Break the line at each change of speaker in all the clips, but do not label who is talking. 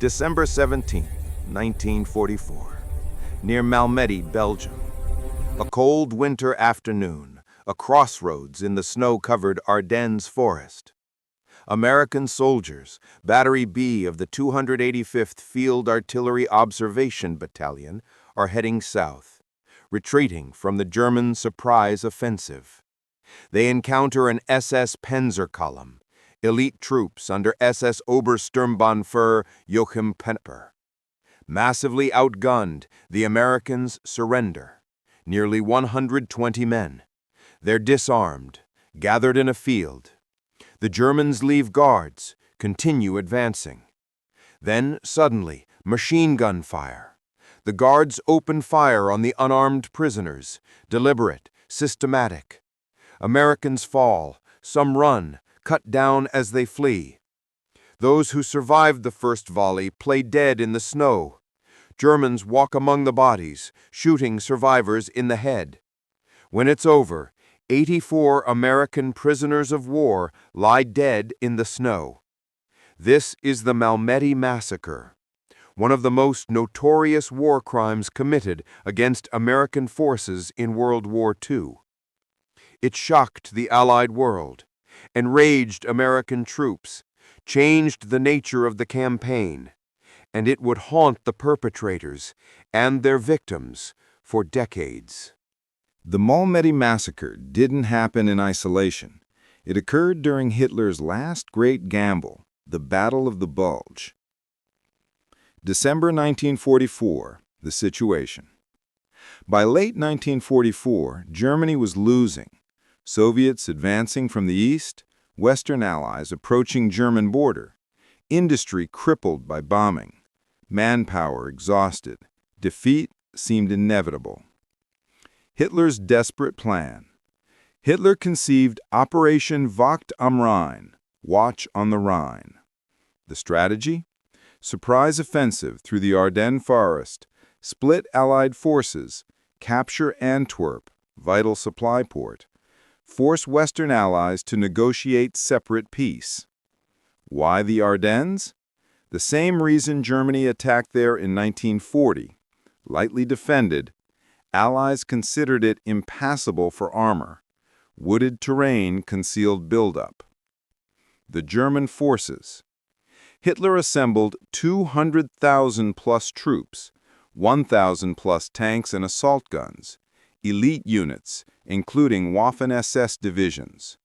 December 17, 1944, near Malmedy, Belgium. A cold winter afternoon, a crossroads in the snow-covered Ardennes forest. American soldiers, Battery B of the 285th Field Artillery Observation Battalion, are heading south, retreating from the German surprise offensive. They encounter an SS Panzer column, elite troops under SS Obersturmbannführer Joachim Peiper. Massively outgunned, the Americans surrender. Nearly 120 men. They're disarmed, gathered in a field. The Germans leave guards, continue advancing. Then, suddenly, machine gun fire. The guards open fire on the unarmed prisoners, deliberate, systematic. Americans fall, some run, cut down as they flee. Those who survived the first volley play dead in the snow. Germans walk among the bodies, shooting survivors in the head. When it's over, 84 American prisoners of war lie dead in the snow. This is the Malmedy Massacre, one of the most notorious war crimes committed against American forces in World War II. It shocked the Allied world, enraged American troops, changed the nature of the campaign, and it would haunt the perpetrators and their victims for decades.
The Malmedy Massacre didn't happen in isolation. It occurred during Hitler's last great gamble, the Battle of the Bulge. December 1944, the situation. By late 1944, Germany was losing. Soviets advancing from the east, Western allies approaching German border, industry crippled by bombing, manpower exhausted, defeat seemed inevitable. Hitler's desperate plan. Hitler conceived Operation Wacht am Rhein, Watch on the Rhine. The strategy? Surprise offensive through the Ardennes forest, split Allied forces, capture Antwerp, vital supply port, force Western allies to negotiate separate peace. Why the Ardennes? The same reason Germany attacked there in 1940. Lightly defended, Allies considered it impassable for armor. Wooded terrain concealed buildup. The German forces. Hitler assembled 200,000-plus troops, 1,000-plus tanks and assault guns, elite units, including Waffen-SS divisions.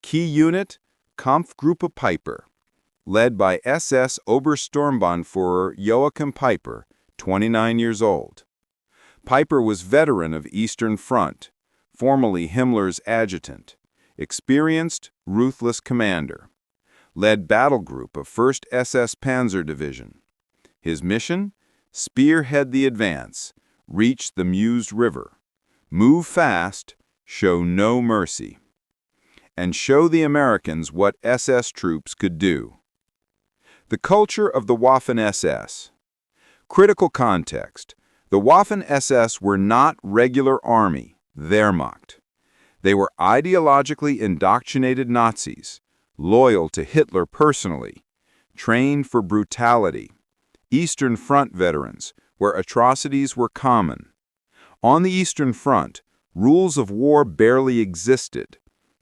Key unit, Kampfgruppe Peiper, led by SS Obersturmbannführer Joachim Peiper, 29 years old. Peiper was veteran of Eastern Front, formerly Himmler's adjutant, experienced, ruthless commander. Led battle group of 1st SS Panzer Division. His mission? Spearhead the advance, reach the Meuse River. Move fast, show no mercy. And show the Americans what SS troops could do. The culture of the Waffen-SS. Critical context. The Waffen-SS were not regular army, Wehrmacht. They were ideologically indoctrinated Nazis, loyal to Hitler personally, trained for brutality. Eastern Front veterans, where atrocities were common. On the Eastern Front, rules of war barely existed.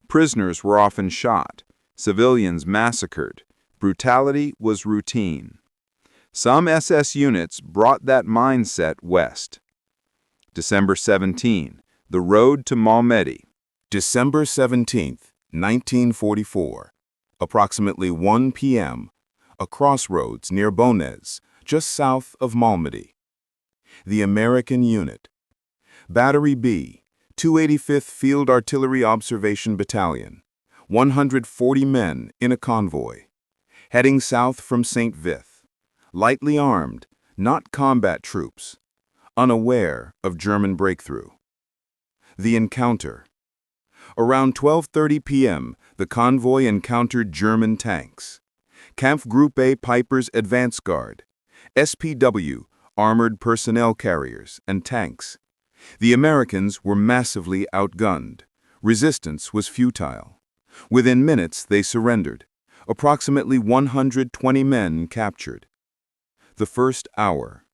Prisoners were often shot, civilians massacred. Brutality was routine. Some SS units brought that mindset west. December 17, the road to Malmedy.
December 17, 1944, approximately 1 p.m., a crossroads near Bonnes, just south of Malmedy. The American unit. Battery B, 285th Field Artillery Observation Battalion, 140 men in a convoy, heading south from St. Vith, lightly armed, not combat troops, unaware of German breakthrough. The encounter. Around 12:30 p.m., the convoy encountered German tanks. Kampfgruppe Peiper's advance guard, SPW, armored personnel carriers, and tanks. The Americans were massively outgunned. Resistance was futile. Within minutes, they surrendered. Approximately 120 men captured. The first hour.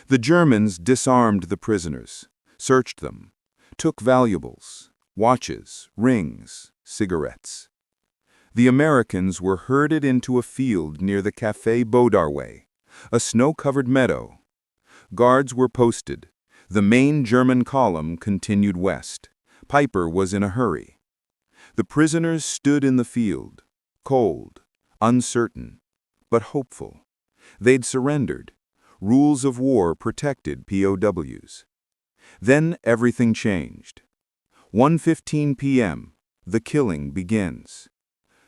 The Germans disarmed the prisoners, searched them, took valuables, watches, rings, cigarettes. The Americans were herded into a field near the Café Baudarway, a snow-covered meadow. Guards were posted. The main German column continued west. Peiper was in a hurry. The prisoners stood in the field, cold, uncertain, but hopeful. They'd surrendered. Rules of war protected POWs. Then everything changed. 1:15 p.m. The killing begins.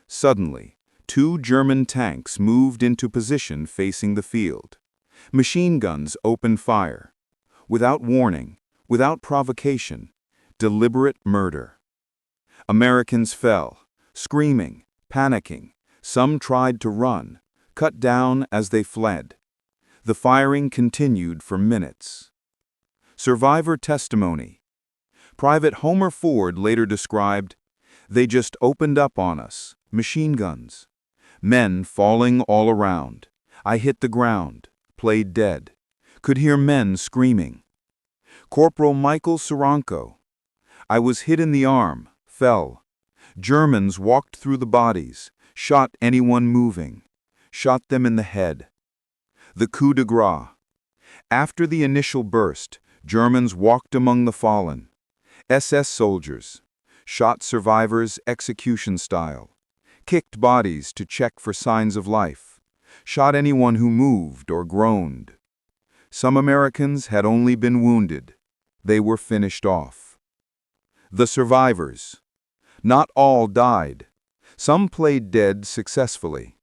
Suddenly, 2 German tanks moved into position facing the field. Machine guns opened fire. Without warning, without provocation, deliberate murder. Americans fell, screaming, panicking. Some tried to run, cut down as they fled. The firing continued for minutes. Survivor testimony. Private Homer Ford later described, "They just opened up on us, machine guns. Men falling all around. I hit the ground, played dead. Could hear men screaming." Corporal Michael Soranko. "I was hit in the arm, fell. Germans walked through the bodies, shot anyone moving, shot them in the head." The coup de grace. After the initial burst, Germans walked among the fallen. SS soldiers. Shot survivors execution style. Kicked bodies to check for signs of life. Shot anyone who moved or groaned. Some Americans had only been wounded. They were finished off. The survivors. Not all died. Some played dead successfully.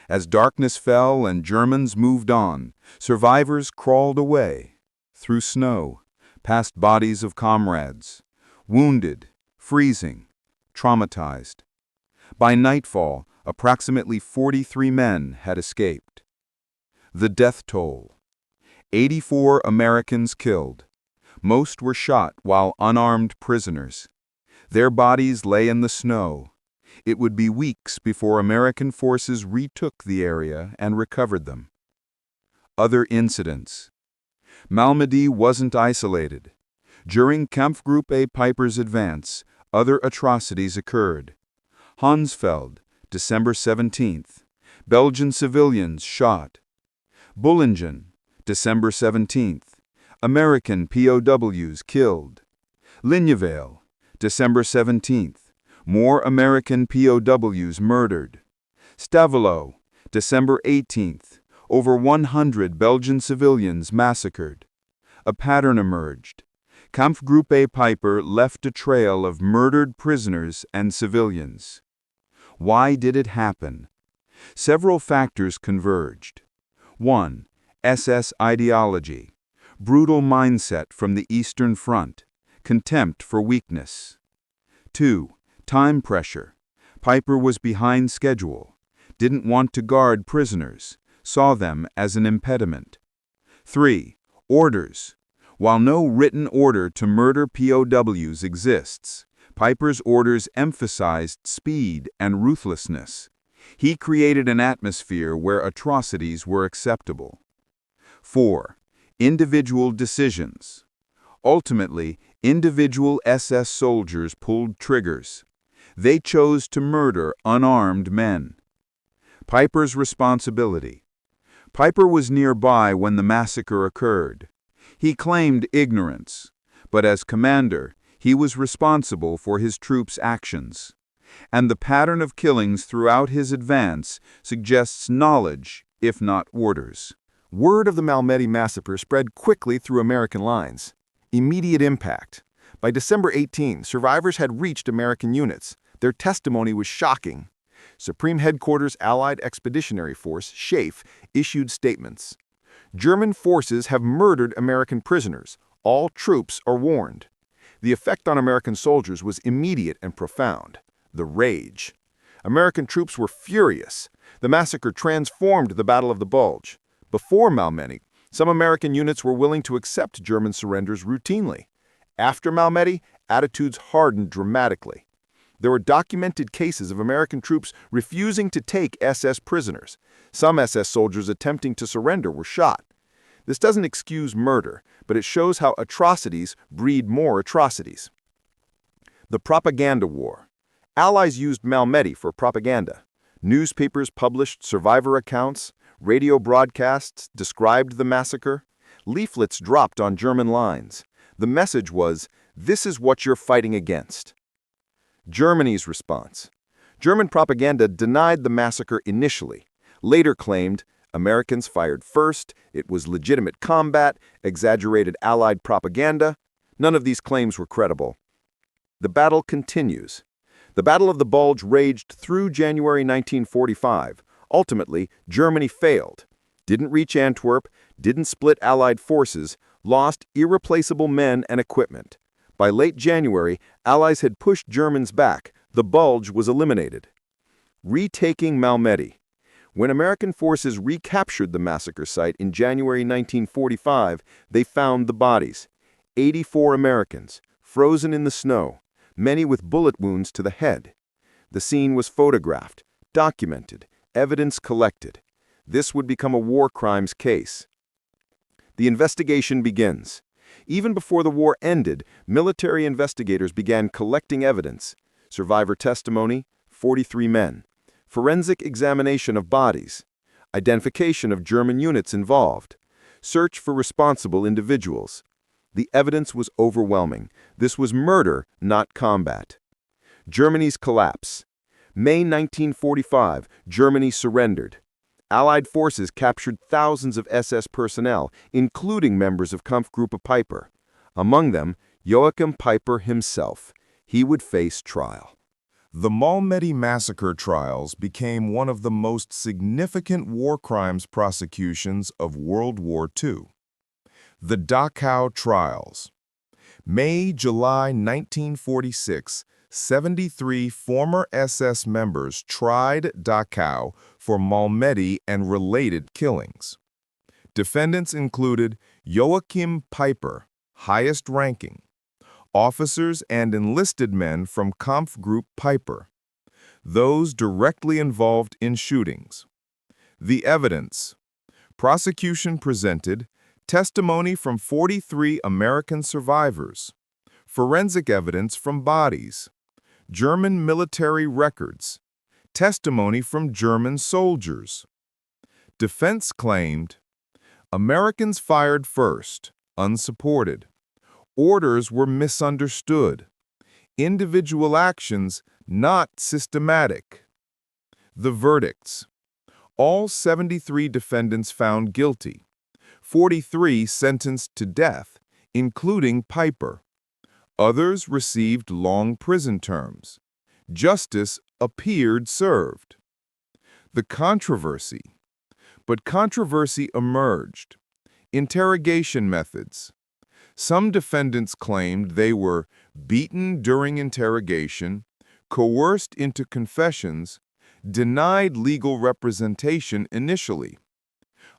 As darkness fell and Germans moved on, survivors crawled away, through snow, past bodies of comrades, wounded, freezing, traumatized. By nightfall, approximately 43 men had escaped. The death toll. 84 Americans killed. Most were shot while unarmed prisoners. Their bodies lay in the snow. It would be weeks before American forces retook the area and recovered them. Other incidents. Malmedy wasn't isolated. During Kampfgruppe Peiper's advance, other atrocities occurred. Hansfeld, December 17th. Belgian civilians shot. Bulge, December 17th. American POWs killed. Lignevale, December 17th. More American POWs murdered. Stavelot, December 18th. Over 100 Belgian civilians massacred. A pattern emerged. Kampfgruppe Peiper left a trail of murdered prisoners and civilians. Why did it happen? Several factors converged. 1. SS ideology. Brutal mindset from the Eastern Front. Contempt for weakness. 2. Time pressure. Peiper was behind schedule. Didn't want to guard prisoners. Saw them as an impediment. 3. Orders. While no written order to murder POWs exists, Peiper's orders emphasized speed and ruthlessness. He created an atmosphere where atrocities were acceptable. 4. Individual decisions. Ultimately, individual SS soldiers pulled triggers. They chose to murder unarmed men. Peiper's responsibility. Peiper was nearby when the massacre occurred. He claimed ignorance, but as commander, he was responsible for his troops' actions. And the pattern of killings throughout his advance suggests knowledge, if not orders.
Word of the Malmedy Massacre spread quickly through American lines. Immediate impact. By December 18, survivors had reached American units. Their testimony was shocking. Supreme Headquarters Allied Expeditionary Force, SHAEF, issued statements. German forces have murdered American prisoners. All troops are warned. The effect on American soldiers was immediate and profound. The rage. American troops were furious. The massacre transformed the Battle of the Bulge. Before Malmedy, some American units were willing to accept German surrenders routinely. After Malmedy, attitudes hardened dramatically. There were documented cases of American troops refusing to take SS prisoners. Some SS soldiers attempting to surrender were shot. This doesn't excuse murder, but it shows how atrocities breed more atrocities. The Propaganda War. Allies used Malmedy for propaganda. Newspapers published survivor accounts, radio broadcasts described the massacre, leaflets dropped on German lines. The message was, "This is what you're fighting against." Germany's response. German propaganda denied the massacre initially, later claimed Americans fired first, it was legitimate combat, exaggerated Allied propaganda. None of these claims were credible. The battle continues. The Battle of the Bulge raged through January 1945. Ultimately, Germany failed. Didn't reach Antwerp, didn't split Allied forces, lost irreplaceable men and equipment. By late January, Allies had pushed Germans back. The Bulge was eliminated. Retaking Malmedy. When American forces recaptured the massacre site in January 1945, they found the bodies. 84 Americans, frozen in the snow, many with bullet wounds to the head. The scene was photographed, documented, evidence collected. This would become a war crimes case. The investigation begins. Even before the war ended, military investigators began collecting evidence. Survivor testimony, 43 men. Forensic examination of bodies. Identification of German units involved. Search for responsible individuals. The evidence was overwhelming. This was murder, not combat. Germany's collapse. May 1945, Germany surrendered. Allied forces captured thousands of SS personnel, including members of Kampfgruppe Peiper. Among them, Joachim Peiper himself. He would face trial.
The Malmedy Massacre trials became one of the most significant war crimes prosecutions of World War II. The Dachau trials. May-July 1946, 73 former SS members tried Dachau for Malmedy and related killings. Defendants included Joachim Peiper, highest ranking, officers and enlisted men from Kampfgruppe Peiper, those directly involved in shootings. The evidence. Prosecution presented testimony from 43 American survivors, forensic evidence from bodies, German military records, testimony from German soldiers. Defense claimed, Americans fired first, unsupported. Orders were misunderstood. Individual actions not systematic. The verdicts. All 73 defendants found guilty. 43 sentenced to death, including Peiper. Others received long prison terms. Justice appeared served. The controversy. But controversy emerged. Interrogation methods. Some defendants claimed they were beaten during interrogation, coerced into confessions, denied legal representation initially.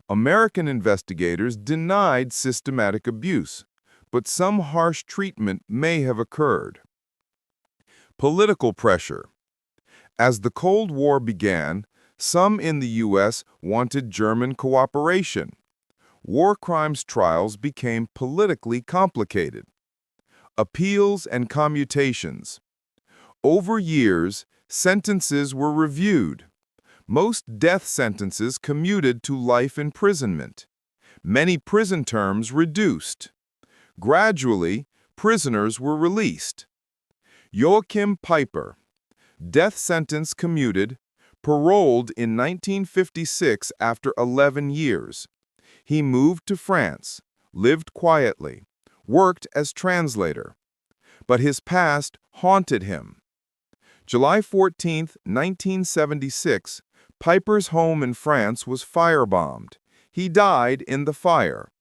American investigators denied systematic abuse, but some harsh treatment may have occurred. Political pressure. As the Cold War began, some in the U.S. wanted German cooperation. War crimes trials became politically complicated. Appeals and commutations. Over years, sentences were reviewed. Most death sentences commuted to life imprisonment. Many prison terms reduced. Gradually, prisoners were released. Joachim Peiper, death sentence commuted, paroled in 1956 after 11 years. He moved to France, lived quietly, worked as translator. But his past haunted him. July 14, 1976, Peiper's home in France was firebombed. He died in the fire.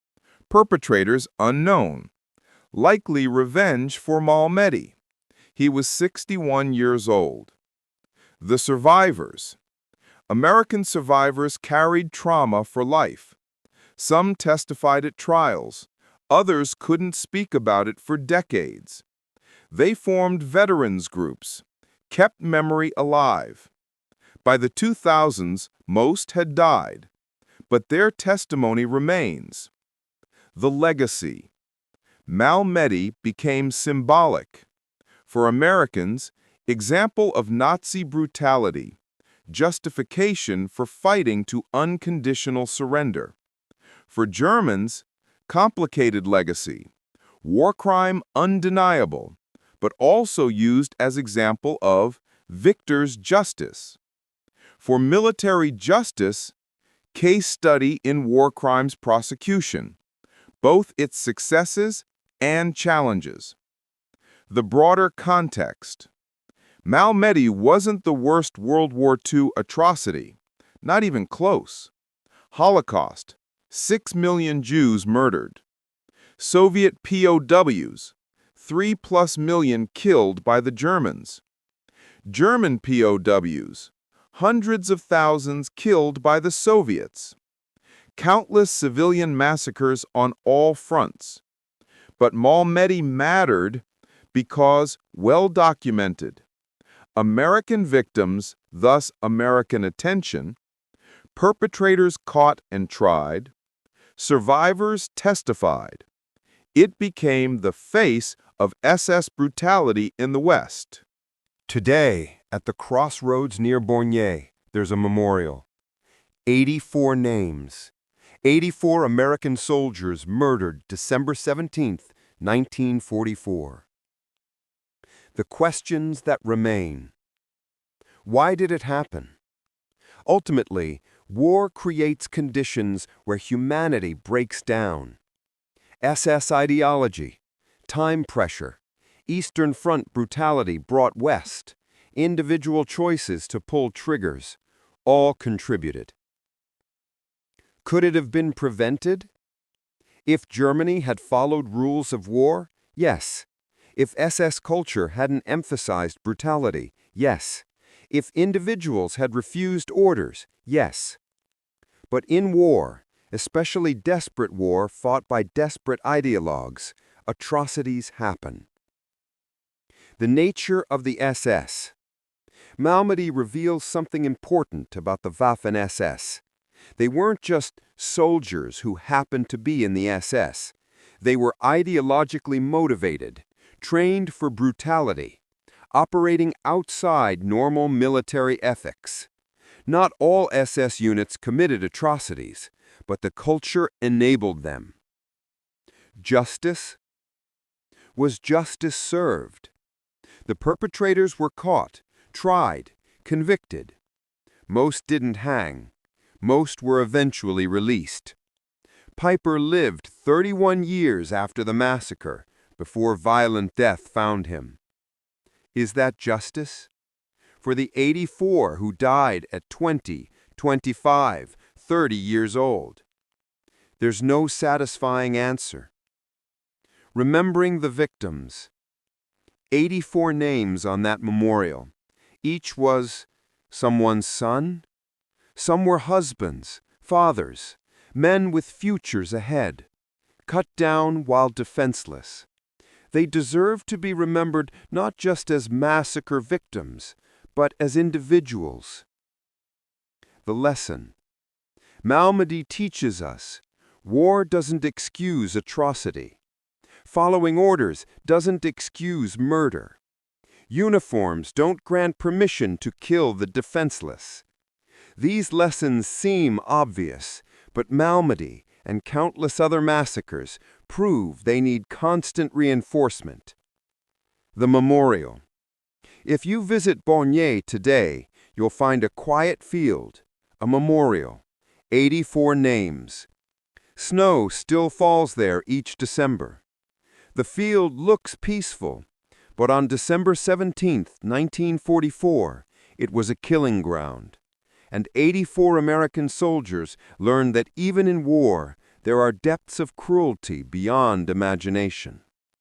Perpetrators unknown. Likely revenge for Malmedy. He was 61 years old. The survivors. American survivors carried trauma for life. Some testified at trials. Others couldn't speak about it for decades. They formed veterans groups,
kept memory alive. By the 2000s, most had died, but their testimony remains. The legacy. Malmedy became symbolic. For Americans, example of Nazi brutality, justification for fighting to unconditional surrender. For Germans, complicated legacy, war crime undeniable, but also used as example of victor's justice. For military justice, case study in war crimes prosecution, both its successes and challenges. The broader context. Malmedy wasn't the worst World War II atrocity, not even close. Holocaust, 6 million Jews murdered. Soviet POWs, 3+ million killed by the Germans. German POWs, hundreds of thousands killed by the Soviets. Countless civilian massacres on all fronts. But Malmedy mattered because well documented. American victims, thus American attention, perpetrators caught and tried, survivors testified. It became the face of SS brutality in the West.
Today, at the crossroads near Bornay, there's a memorial. 84 names. 84 American soldiers murdered December 17th, 1944. The questions that remain. Why did it happen? Ultimately, war creates conditions where humanity breaks down. SS ideology, time pressure, Eastern Front brutality brought West, individual choices to pull triggers, all contributed. Could it have been prevented? If Germany had followed rules of war, yes. If SS culture hadn't emphasized brutality, yes. If individuals had refused orders, yes. But in war, especially desperate war fought by desperate ideologues, atrocities happen. The nature of the SS. Malmedy reveals something important about the Waffen-SS. They weren't just soldiers who happened to be in the SS. They were ideologically motivated, trained for brutality, operating outside normal military ethics. Not all SS units committed atrocities, but the culture enabled them. Justice? Was justice served? The perpetrators were caught, tried, convicted. Most didn't hang. Most were eventually released. Peiper lived 31 years after the massacre, before violent death found him. Is that justice? For the 84 who died at 20, 25, 30 years old? There's no satisfying answer. Remembering the victims. 84 names on that memorial. Each was someone's son. Some were husbands, fathers, men with futures ahead, cut down while defenseless. They deserve to be remembered not just as massacre victims, but as individuals. The lesson. Malmedy teaches us, war doesn't excuse atrocity. Following orders doesn't excuse murder. Uniforms don't grant permission to kill the defenseless. These lessons seem obvious, but Malmedy and countless other massacres prove they need constant reinforcement. The memorial. If you visit Bornay today, you'll find a quiet field, a memorial, 84 names. Snow still falls there each December. The field looks peaceful, but on December 17, 1944, it was a killing ground. And 84 American soldiers learned that even in war, there are depths of cruelty beyond imagination.